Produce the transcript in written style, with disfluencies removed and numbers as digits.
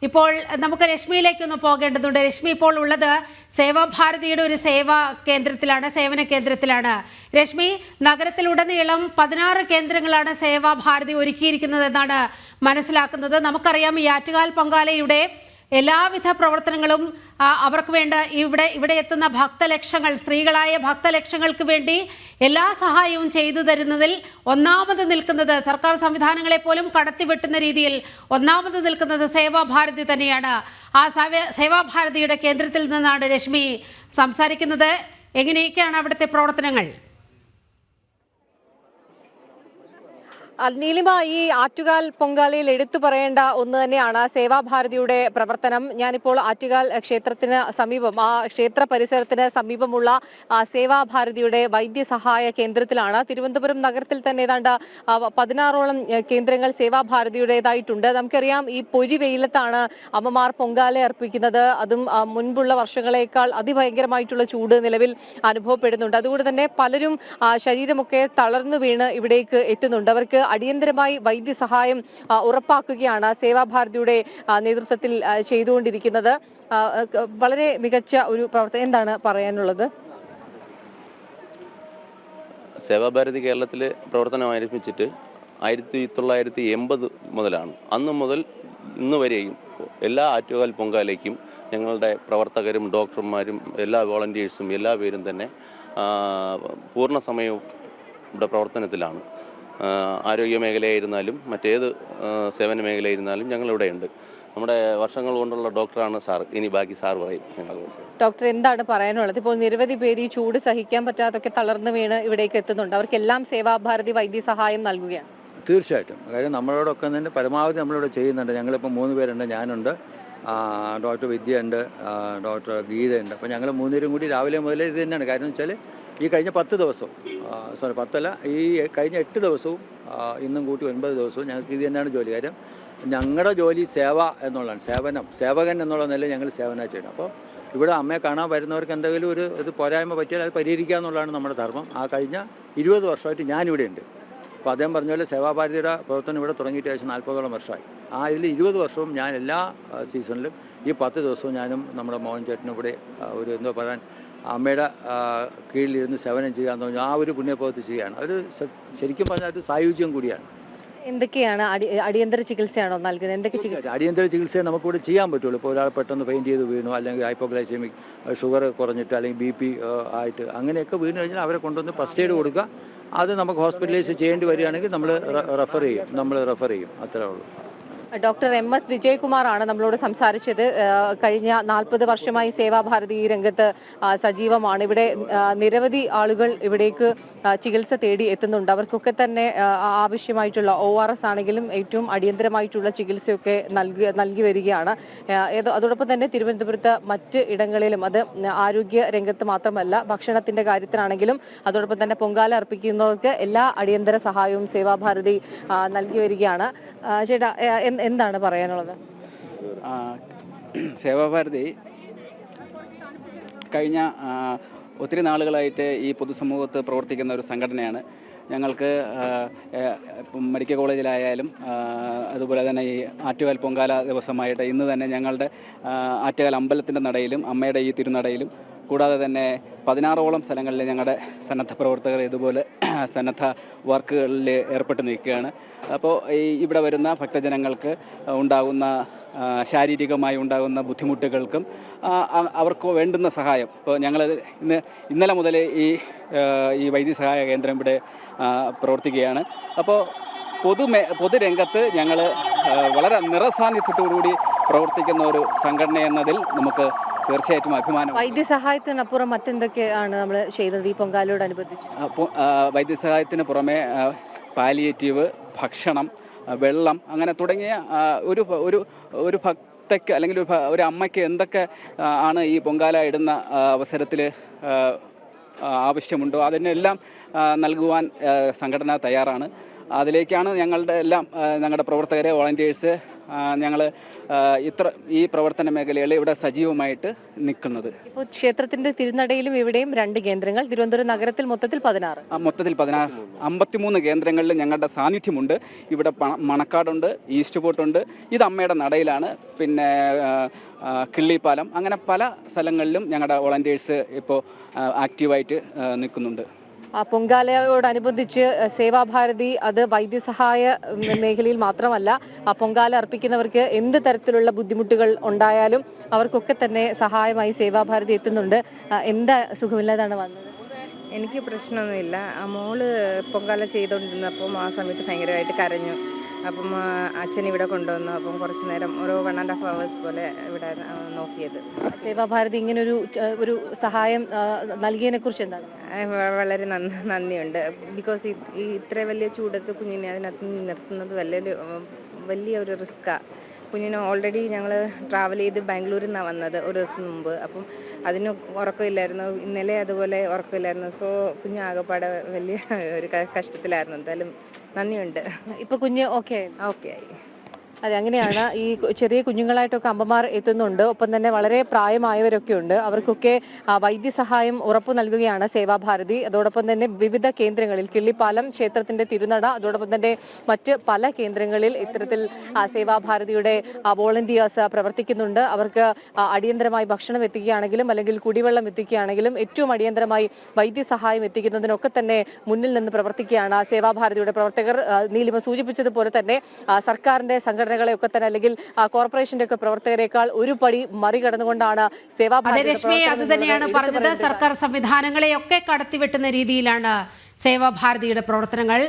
ഇപ്പോൾ നമുക്ക് രശ്മിയിലേക്കൊന്ന് പോകേണ്ടതുണ്ട്. രശ്മി ഇപ്പോൾ ഉള്ളത് സേവാഭാരതിയുടെ ഒരു സേവന കേന്ദ്രത്തിലാണ്. രശ്മി, നഗരത്തിലുടനീളം 16 കേന്ദ്രങ്ങളാണ് സേവാഭാരതി ഒരുക്കിയിരിക്കുന്നത് എന്നാണ് മനസ്സിലാക്കുന്നത്. നമുക്കറിയാം, ഈ ആറ്റുകാൽ പൊങ്കാലയുടെ എല്ലാവിധ പ്രവർത്തനങ്ങളും അവർക്ക് വേണ്ട ഇവിടെ എത്തുന്ന ഭക്തലക്ഷങ്ങൾ, സ്ത്രീകളായ ഭക്തലക്ഷങ്ങൾക്ക് വേണ്ടി എല്ലാ സഹായവും ചെയ്തു തരുന്നതിൽ ഒന്നാമത് നിൽക്കുന്നത്, സർക്കാർ സംവിധാനങ്ങളെ പോലും കടത്തിവെട്ടുന്ന രീതിയിൽ ഒന്നാമത് നിൽക്കുന്നത് സേവാഭാരതി തന്നെയാണ്. ആ സേവാഭാരതിയുടെ കേന്ദ്രത്തിൽ നിന്നാണ് രശ്മി സംസാരിക്കുന്നത്. എങ്ങനെയൊക്കെയാണ് അവിടുത്തെ പ്രവർത്തനങ്ങൾ? നീലിമ, ഈ ആറ്റുകാൽ പൊങ്കാലയിൽ എടുത്തു പറയേണ്ട ഒന്ന് തന്നെയാണ് സേവാഭാരതിയുടെ പ്രവർത്തനം. ഞാനിപ്പോൾ ആറ്റുകാൽ ക്ഷേത്രത്തിന് സമീപം, ആ ക്ഷേത്ര പരിസരത്തിന് സമീപമുള്ള സേവാഭാരതിയുടെ വൈദ്യസഹായ കേന്ദ്രത്തിലാണ്. തിരുവനന്തപുരം നഗരത്തിൽ തന്നെ ഏതാണ്ട് 16ഓളം കേന്ദ്രങ്ങൾ സേവാഭാരതിയുടേതായിട്ടുണ്ട്. നമുക്കറിയാം, ഈ പൊരി വെയിലത്താണ് അമ്മമാർ പൊങ്കാല അർപ്പിക്കുന്നത്. അതും മുൻപുള്ള വർഷങ്ങളെക്കാൾ അതിഭയങ്കരമായിട്ടുള്ള ചൂട് നിലവിൽ അനുഭവപ്പെടുന്നുണ്ട്. അതുകൊണ്ട് തന്നെ പലരും ശരീരമൊക്കെ തളർന്നു വീണ് ഇവിടേക്ക് എത്തുന്നുണ്ട്. അവർക്ക് അടിയന്തരമായി വൈദ്യസഹായം ഉറപ്പാക്കുകയാണ് സേവാഭാരതിയുടെ നേതൃത്വത്തിൽ ചെയ്തുകൊണ്ടിരിക്കുന്നത്. വളരെ മികച്ച ഒരു പ്രവർത്തനം. എന്താണ് പറയാനുള്ളത്? സേവാഭാരതി കേരളത്തിലെ പ്രവർത്തനം ആരംഭിച്ചിട്ട് 1980 മുതലാണ്. അന്ന് മുതൽ ഇന്ന് വരെയും എല്ലാ ആറ്റുകാൽ പൊങ്കാലയ്ക്കും ഞങ്ങളുടെ പ്രവർത്തകരും ഡോക്ടർമാരും എല്ലാ വോളണ്ടിയേഴ്സും എല്ലാ പേരും തന്നെ പൂർണ്ണ സമയവും ഇവിടെ പ്രവർത്തനത്തിലാണ്. ആരോഗ്യ മേഖലയായിരുന്നാലും മറ്റേത് സേവന മേഖലയായിരുന്നാലും ഞങ്ങളിവിടെയുണ്ട്. നമ്മുടെ വർഷങ്ങൾ കൊണ്ടുള്ള ഡോക്ടറാണ് സാർ. ഇനി ബാക്കി സാർ പറയും. ഡോക്ടർ, എന്താണ് പറയാനുള്ളത്? ഇപ്പോൾ നിരവധി പേര് ഈ ചൂട് സഹിക്കാൻ പറ്റാതൊക്കെ തളർന്നു വീണ് ഇവിടേക്ക് എത്തുന്നുണ്ട്. അവർക്കെല്ലാം സേവാഭാരതി വൈദ്യസഹായം നൽകുകയാണ്. തീർച്ചയായിട്ടും. കാര്യം നമ്മളോടൊക്കെ തന്നെ പരമാവധി നമ്മളിവിടെ ചെയ്യുന്നുണ്ട്. ഞങ്ങളിപ്പോൾ 3 പേരുണ്ട്. ഞാനുണ്ട്, ഡോക്ടർ വിദ്യ ഉണ്ട്, ഡോക്ടർ ഗീതയുണ്ട്. അപ്പോൾ ഞങ്ങൾ 3 പേരും കൂടി രാവിലെ മുതലേ ഇത് തന്നെയാണ്. കാര്യം എന്ന് വെച്ചാൽ ഈ കഴിഞ്ഞ 10 ദിവസവും, 10 ഈ കഴിഞ്ഞ 8 ദിവസവും ഇന്നും കൂട്ടി 9 ദിവസവും ഞങ്ങൾക്ക് ഇത് തന്നെയാണ് ജോലി. കാര്യം ഞങ്ങളുടെ ജോലി സേവ എന്നുള്ളതാണ്. സേവകൻ എന്നുള്ള നിലയിൽ ഞങ്ങൾ സേവനം ചെയ്യണം. അപ്പോൾ ഇവിടെ അമ്മയെ കാണാൻ വരുന്നവർക്ക് എന്തെങ്കിലും ഇത് പോരായ്മ പറ്റിയാൽ അത് പരിഹരിക്കുക എന്നുള്ളതാണ് നമ്മുടെ ധർമ്മം. ആ കഴിഞ്ഞ 20 വർഷമായിട്ട് ഞാനിവിടെ ഉണ്ട്. അപ്പോൾ അദ്ദേഹം പറഞ്ഞ പോലെ സേവാഭാരതിയുടെ പ്രവർത്തനം ഇവിടെ തുടങ്ങിയിട്ട് ഏകദേശം 40ഓളം വർഷമായി. ഇതിൽ 20 വർഷവും ഞാൻ എല്ലാ സീസണിലും ഈ 10 ദിവസവും ഞാനും നമ്മുടെ മോഹൻ ചേട്ടനും ഇവിടെ ഒരു എന്തോ പറയാൻ അമ്മയുടെ കീഴിലിരുന്ന് സേവനം ചെയ്യാന്ന് പറഞ്ഞാൽ ആ ഒരു പുണ്യപ്രവൃത്തി ചെയ്യുകയാണ്. അത് ശരിക്കും പറഞ്ഞാൽ അത് സായുജ്യം കൂടിയാണ്. എന്തൊക്കെയാണ് അടിയന്തര ചികിത്സയാണോ നൽകുന്നത്? എന്തൊക്കെ ചികിത്സ? അടിയന്തര ചികിത്സയെ നമുക്കിവിടെ ചെയ്യാൻ പറ്റുള്ളൂ. ഇപ്പോൾ ഒരാൾ പെട്ടെന്ന് പെയിൻറ്റ് ചെയ്ത് വീണു, അല്ലെങ്കിൽ ഹൈപ്പോഗ്ലൈസെമിക് ഷുഗർ കുറഞ്ഞിട്ട്, അല്ലെങ്കിൽ BP ആയിട്ട് അങ്ങനെയൊക്കെ വീണ് കഴിഞ്ഞാൽ അവരെ കൊണ്ടുവന്ന് ഫസ്റ്റ് എയ്ഡ് കൊടുക്കുക. അത് നമുക്ക് ഹോസ്പിറ്റലൈസ് ചെയ്യേണ്ടി വരികയാണെങ്കിൽ നമ്മൾ റെഫർ ചെയ്യും. അത്രേ ഉള്ളൂ. ഡോക്ടർ MS വിജയകുമാറാണ് നമ്മളോട് സംസാരിച്ചത്. കഴിഞ്ഞ 40 വർഷമായി സേവാഭാരതി ഈ രംഗത്ത് സജീവമാണ്. ഇവിടെ നിരവധി ആളുകൾ ഇവിടേക്ക് ചികിത്സ തേടി എത്തുന്നുണ്ട്. അവർക്കൊക്കെ തന്നെ ആവശ്യമായിട്ടുള്ള ORS ആണെങ്കിലും ഏറ്റവും അടിയന്തരമായിട്ടുള്ള ചികിത്സയൊക്കെ നൽകി വരികയാണ്. അതോടൊപ്പം തന്നെ തിരുവനന്തപുരത്ത് മറ്റ് ഇടങ്ങളിലും, അത് ആരോഗ്യ രംഗത്ത് മാത്രമല്ല, ഭക്ഷണത്തിന്റെ കാര്യത്തിലാണെങ്കിലും, അതോടൊപ്പം തന്നെ പൊങ്കാല അർപ്പിക്കുന്നവർക്ക് എല്ലാ അടിയന്തര സഹായവും സേവാഭാരതി നൽകി വരികയാണ്. ചേട്ടാ, എന്താണ് പറയാനുള്ളത്? സേവാഭാരതി കഴിഞ്ഞ ഒത്തിരി നാളുകളായിട്ട് ഈ പൊതുസമൂഹത്ത് പ്രവർത്തിക്കുന്ന ഒരു സംഘടനയാണ്. ഞങ്ങൾക്ക് മെഡിക്കൽ കോളേജിലായാലും അതുപോലെ തന്നെ ഈ ആറ്റുകാൽ പൊങ്കാല ദിവസമായിട്ട് ഇന്ന് തന്നെ ഞങ്ങളുടെ ആറ്റുകാൽ അമ്പലത്തിൻ്റെ നടയിലും അമ്മയുടെ ഈ തിരുനടയിലും, കൂടാതെ തന്നെ 16ഓളം സ്ഥലങ്ങളിൽ ഞങ്ങളുടെ സന്നദ്ധ പ്രവർത്തകർ ഇതുപോലെ സന്നദ്ധ വർക്കുകളിൽ ഏർപ്പെട്ട് നിൽക്കുകയാണ്. അപ്പോൾ ഇവിടെ വരുന്ന ഭക്തജനങ്ങൾക്ക് ഉണ്ടാകുന്ന ശാരീരികമായി ഉണ്ടാകുന്ന ബുദ്ധിമുട്ടുകൾക്കും അവർക്ക് വേണ്ടുന്ന സഹായം, ഇപ്പോൾ ഞങ്ങൾ ഇന്നലെ മുതൽ ഈ വൈദ്യസഹായ കേന്ദ്രം ഇവിടെ പ്രവർത്തിക്കുകയാണ്. അപ്പോൾ പൊതുരംഗത്ത് ഞങ്ങൾ വളരെ നിറസാന്നിധ്യത്തോടുകൂടി പ്രവർത്തിക്കുന്ന ഒരു സംഘടന എന്നതിൽ നമുക്ക് തീർച്ചയായിട്ടും അഭിമാനം. വൈദ്യസഹായത്തിനപ്പുറം മറ്റെന്തൊക്കെയാണ് നമ്മൾ ചെയ്തത് ഈ പൊങ്കാലയോടനുബന്ധിച്ച്? വൈദ്യസഹായത്തിന് പുറമെ പാലിയേറ്റീവ്, ഭക്ഷണം, വെള്ളം, അങ്ങനെ തുടങ്ങിയ ഒരു ഭക്തയ്ക്ക് അല്ലെങ്കിൽ ഒരു അമ്മയ്ക്ക് എന്തൊക്കെ ആണ് ഈ പൊങ്കാല ഇടുന്ന അവസരത്തിൽ ആവശ്യമുണ്ടോ അതിനെല്ലാം നൽകുവാൻ സംഘടന തയ്യാറാണ്. അതിലേക്കാണ് ഞങ്ങളുടെ പ്രവർത്തകരെ, വോളണ്ടിയേഴ്സ് ഞങ്ങൾ ഈ പ്രവർത്തന മേഖലയിൽ ഇവിടെ സജീവമായിട്ട് നിൽക്കുന്നത്. ഇപ്പോൾ ക്ഷേത്രത്തിന്റെ തിരുനടയിലും ഇവിടെയും 2 കേന്ദ്രങ്ങൾ, തിരുവനന്തപുരം നഗരത്തിൽ മൊത്തത്തിൽ 16. മൊത്തത്തിൽ 53 കേന്ദ്രങ്ങളിൽ ഞങ്ങളുടെ സാന്നിധ്യമുണ്ട്. ഇവിടെ മണക്കാടുണ്ട്, ഈസ്റ്റ് പോർട്ടുണ്ട്, ഇത് അമ്മയുടെ നടയിലാണ്, പിന്നെ കിള്ളിപ്പാലം, അങ്ങനെ പല സ്ഥലങ്ങളിലും ഞങ്ങളുടെ വോളണ്ടിയേഴ്സ് ഇപ്പോൾ ആക്റ്റീവായിട്ട് നിൽക്കുന്നുണ്ട്. പൊങ്കാലയോടനുബന്ധിച്ച് സേവാഭാരതി അത് വൈദ്യസഹായ മേഖലയിൽ മാത്രമല്ല, പൊങ്കാല അർപ്പിക്കുന്നവർക്ക് എന്ത് തരത്തിലുള്ള ബുദ്ധിമുട്ടുകൾ ഉണ്ടായാലും അവർക്കൊക്കെ തന്നെ സഹായമായി സേവാഭാരതി എത്തുന്നുണ്ട്. എന്താ സുഖമില്ലാതാണ് വന്നത്? എനിക്ക് പ്രശ്നമൊന്നുമില്ല. മോള് പൊങ്കാല ചെയ്തുകൊണ്ടിരുന്നപ്പം ആ സമയത്ത് ഭയങ്കരമായിട്ട് കരഞ്ഞു. അപ്പം അച്ഛൻ ഇവിടെ കൊണ്ടുവന്നു. അപ്പം കുറച്ച് നേരം ഒരു 1.5 hours പോലെ ഇവിടെ നോക്കിയത്. സേവാഭാരതി ഇങ്ങനെ ഒരു സഹായം നൽകിയതിനെ കുറിച്ച് എന്താണ്? വളരെ നന്ദിയുണ്ട്. ബിക്കോസ് ഈ ഇത്ര വലിയ ചൂടത്ത് കുഞ്ഞിനെ അതിനകത്ത് നിർത്തുന്നത് വലിയ ഒരു റിസ്ക്കാണ്. കുഞ്ഞിന് ഓൾറെഡി ഞങ്ങൾ ട്രാവൽ ചെയ്ത് ബാംഗ്ലൂരിൽ നിന്നാണ് വന്നത് ഒരു ദിവസം മുമ്പ്. അപ്പം അതിന് ഉറക്കമില്ലായിരുന്നു, ഇന്നലെ അതുപോലെ ഉറക്കമില്ലായിരുന്നു. സോ കുഞ്ഞ് ആകെപ്പാടെ വലിയ ഒരു കഷ്ടത്തിലായിരുന്നു. എന്തായാലും നന്ദിയുണ്ട്. ഇപ്പൊ കുഞ്ഞ് ഓക്കെ ആയി. അതെ, അങ്ങനെയാണ്. ഈ ചെറിയ കുഞ്ഞുങ്ങളായിട്ടൊക്കെ അമ്മമാർ എത്തുന്നുണ്ട്. ഒപ്പം തന്നെ വളരെ പ്രായമായവരൊക്കെ ഉണ്ട്. അവർക്കൊക്കെ വൈദ്യസഹായം ഉറപ്പു നൽകുകയാണ് സേവാഭാരതി. അതോടൊപ്പം തന്നെ വിവിധ കേന്ദ്രങ്ങളിൽ, കിള്ളിപ്പാലം, ക്ഷേത്രത്തിന്റെ തിരുനട, അതോടൊപ്പം തന്നെ മറ്റ് പല കേന്ദ്രങ്ങളിൽ ഇത്തരത്തിൽ സേവാഭാരതിയുടെ വോളണ്ടിയേഴ്സ് പ്രവർത്തിക്കുന്നുണ്ട്. അവർക്ക് അടിയന്തരമായി ഭക്ഷണം എത്തിക്കുകയാണെങ്കിലും അല്ലെങ്കിൽ കുടിവെള്ളം എത്തിക്കുകയാണെങ്കിലും ഏറ്റവും അടിയന്തരമായി വൈദ്യസഹായം എത്തിക്കുന്നതിനൊക്കെ തന്നെ മുന്നിൽ നിന്ന് പ്രവർത്തിക്കുകയാണ് സേവാഭാരതിയുടെ പ്രവർത്തകർ. നീലിമ സൂചിപ്പിച്ചതുപോലെ തന്നെ സർക്കാരിന്റെ സംഘടനകളെയൊക്കെ തന്നെ അല്ലെങ്കിൽ കോർപ്പറേഷന്റെ ഒക്കെ പ്രവർത്തകരെക്കാൾ ഒരു പടി മറികടന്നുകൊണ്ടാണ് സേവാഭാരതി. രശ്മി അത് തന്നെയാണ് പറഞ്ഞത്. സർക്കാർ സംവിധാനങ്ങളെയൊക്കെ കടത്തിവെട്ടുന്ന രീതിയിലാണ് സേവാഭാരതിയുടെ പ്രവർത്തനങ്ങൾ.